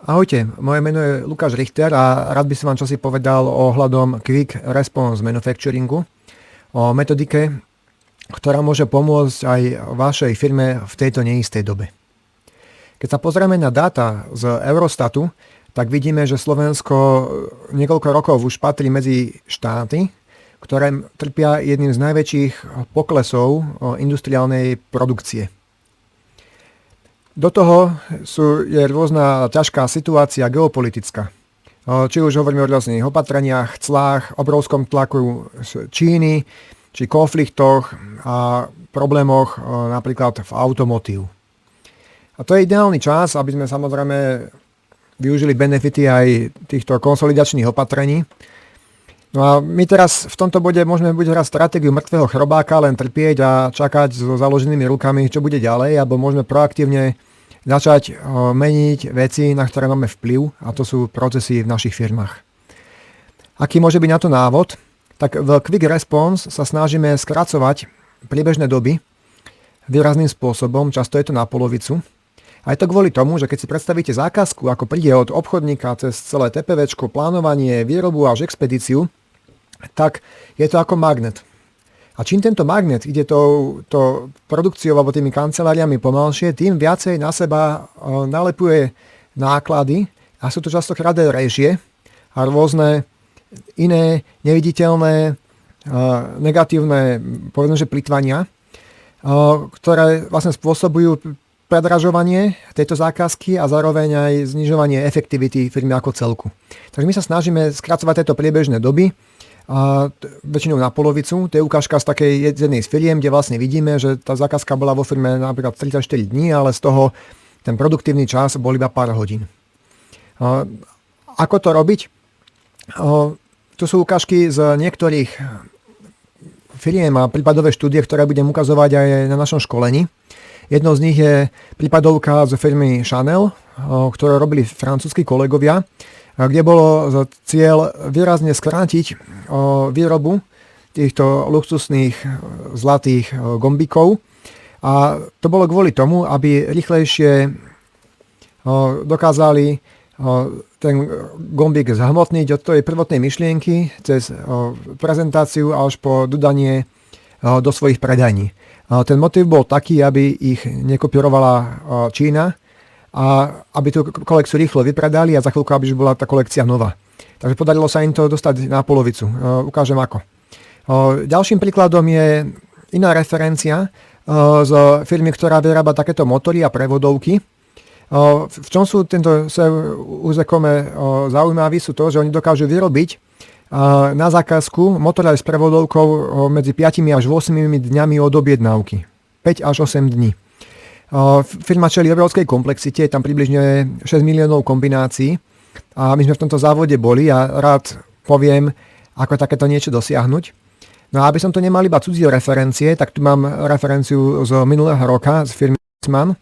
Ahojte, moje meno je Lukáš Richter a rád by som vám čosi povedal ohľadom Quick Response Manufacturingu, o metodike, ktorá môže pomôcť aj vašej firme v tejto neistej dobe. Keď sa pozrieme na dáta z Eurostatu, tak vidíme, že Slovensko niekoľko rokov už patrí medzi štáty, ktoré trpia jedným z najväčších poklesov industriálnej produkcie. Do toho je rôzna ťažká situácia geopolitická. Či už hovoríme o rôznych opatreniach, clách, obrovskom tlaku z Číny, či konfliktoch a problémoch napríklad v automotív. A to je ideálny čas, aby sme samozrejme využili benefity aj týchto konsolidačných opatrení. No a my teraz v tomto bode môžeme buď hrať stratégiu mŕtvého chrobáka, len trpieť a čakať so založenými rukami, čo bude ďalej, alebo môžeme proaktívne začať meniť veci, na ktoré máme vplyv, a to sú procesy v našich firmách. Aký môže byť na to návod? Tak v Quick Response sa snažíme skracovať priebežné doby výrazným spôsobom, často je to na polovicu. A je to kvôli tomu, že keď si predstavíte zákazku, ako príde od obchodníka cez celé TPVčko, plánovanie, výrobu až expedíciu, tak je to ako magnet. A čím tento magnet ide tou produkciou alebo tými kanceláriami pomalšie, tým viacej na seba nalepuje náklady a sú to častokrát réžie a rôzne iné neviditeľné negatívne, povedzme, že plytvania, ktoré vlastne spôsobujú predražovanie tejto zákazky a zároveň aj znižovanie efektivity firmy ako celku. Takže my sa snažíme skracovať tieto priebežné doby, a väčšinou na polovicu. To je ukážka z takej jednej z firiem, kde vlastne vidíme, že tá zákazka bola vo firme napríklad 34 dní, ale z toho ten produktívny čas bol iba pár hodín. Ako to robiť? Tu sú ukážky z niektorých firiem a prípadové štúdie, ktoré budem ukazovať aj na našom školení. Jednou z nich je prípadovka z firmy Chanel, ktoré robili francúzski kolegovia, kde bolo za cieľ výrazne skrátiť výrobu týchto luxusných zlatých gombíkov. A to bolo kvôli tomu, aby rýchlejšie dokázali ten gombík zhmotniť od tej prvotnej myšlienky cez prezentáciu až po dodanie do svojich predajní. Ten motív bol taký, aby ich nekopírovala Čína, a aby tú kolekciu rýchlo vypredali a za chvíľku, aby už bola tá kolekcia nová. Takže podarilo sa im to dostať na polovicu. Ukážem ako. Ďalším príkladom je iná referencia z firmy, ktorá vyrába takéto motory a prevodovky. V čom sú tento úzekome zaujímaví, sú to, že oni dokážu vyrobiť na zákazku motor aj s prevodovkou medzi 5 až 8 dňami od objednávky. 5 až 8 dní. Firma čelí obrovskej komplexite, je tam približne 6 miliónov kombinácií a my sme v tomto závode boli a rád poviem, ako takéto niečo dosiahnuť. No a aby som to nemal iba cudzie referencie, tak tu mám referenciu z minulého roka z firmy Eastman.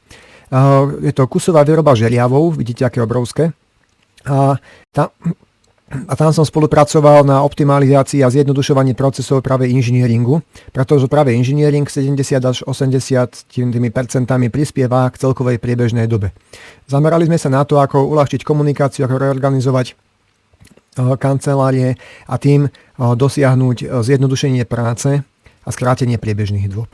Je to kusová výroba želiavov, vidíte, aké obrovské. A tam som spolupracoval na optimalizácii a zjednodušovaní procesov práve inžinieringu, pretože práve inžiniering 70 až 80% prispieva k celkovej priebežnej dobe. Zamerali sme sa na to, ako uľahčiť komunikáciu, ako reorganizovať kancelárie a tým dosiahnuť zjednodušenie práce a skrátenie priebežných dôb.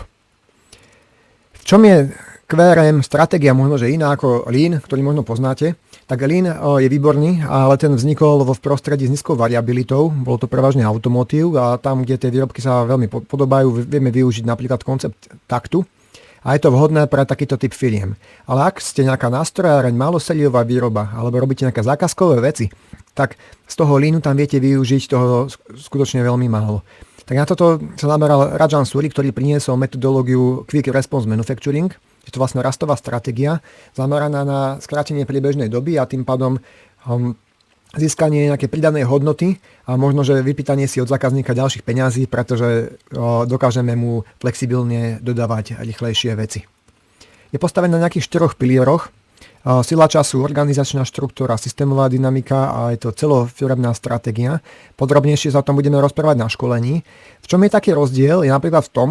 V čom je QRM stratégia možno, že iná ako Lean, ktorý možno poznáte, tak Lean je výborný, ale ten vznikol v prostredí s nízkou variabilitou. Bolo to prevažne automotív a tam, kde tie výrobky sa veľmi podobajú, vieme využiť napríklad koncept taktu. A je to vhodné pre takýto typ firiem. Ale ak ste nejaká nástrojáreň, malosériová výroba alebo robíte nejaké zákazkové veci, tak z toho Leanu tam viete využiť toho skutočne veľmi málo. Tak na toto sa zameral Rajan Suri, ktorý priniesol metodológiu Quick Response Manufacturing. Je to vlastne rastová stratégia zameraná na skrátenie priebežnej doby a tým pádom získanie nejakej pridanej hodnoty a možno, že vypýtanie si od zákazníka ďalších peňazí, pretože dokážeme mu flexibilne dodávať rýchlejšie veci. Je postavené na nejakých 4 pilieroch. Sila času, organizačná štruktúra, systémová dynamika a je to celofiremná stratégia. Podrobnejšie sa o tom budeme rozprávať na školení. V čom je taký rozdiel? Je napríklad v tom,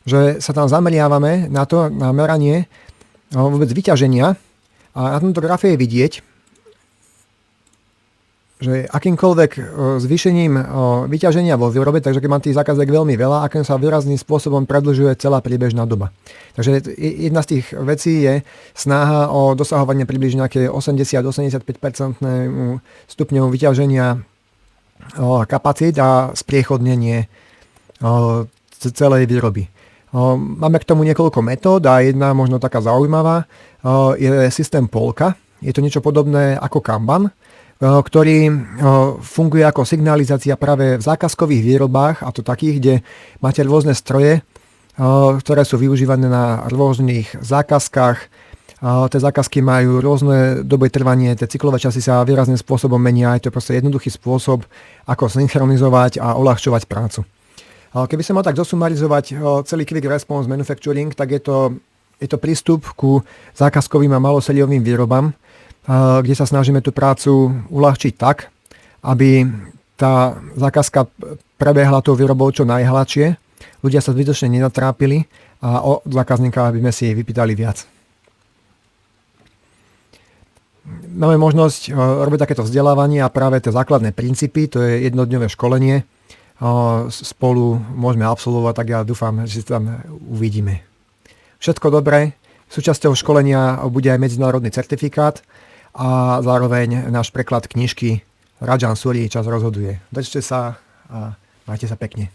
že sa tam zameriavame na to, na meranie vôbec vyťaženia. A na tomto grafe je vidieť, že akýmkoľvek zvýšením vyťaženia vo výrobe, takže keď má tých zákazek veľmi veľa, akým sa výrazným spôsobom predĺžuje celá priebežná doba. Takže jedna z tých vecí je snaha o dosahovanie približne nejaké 80-85% stupňov vyťaženia kapacít a spriechodnenie celej výroby. Máme k tomu niekoľko metód a jedna možno taká zaujímavá je systém Polka. Je to niečo podobné ako Kanban, ktorý funguje ako signalizácia práve v zákazkových výrobách, a to takých, kde máte rôzne stroje, ktoré sú využívané na rôznych zákazkách. Tie zákazky majú rôzne doby trvanie, tie cyklové časy sa výrazným spôsobom menia, je to proste jednoduchý spôsob, ako synchronizovať a uľahčovať prácu. Keby som mal tak zosumarizovať celý Quick Response Manufacturing, tak je to prístup ku zákazkovým a malosériovým výrobám, kde sa snažíme tú prácu uľahčiť tak, aby tá zákazka prebehla tou výrobou čo najhladšie, ľudia sa zbytočne nenatrápili a od zákazníka aby sme si vypýtali viac. Máme možnosť robiť takéto vzdelávanie a práve tie základné princípy, to je jednodňové školenie, spolu môžeme absolvovať, tak ja dúfam, že sa tam uvidíme. Všetko dobré, súčasťou školenia bude aj medzinárodný certifikát a zároveň náš preklad knižky Rajan Suri Čas rozhoduje. Držte sa a majte sa pekne.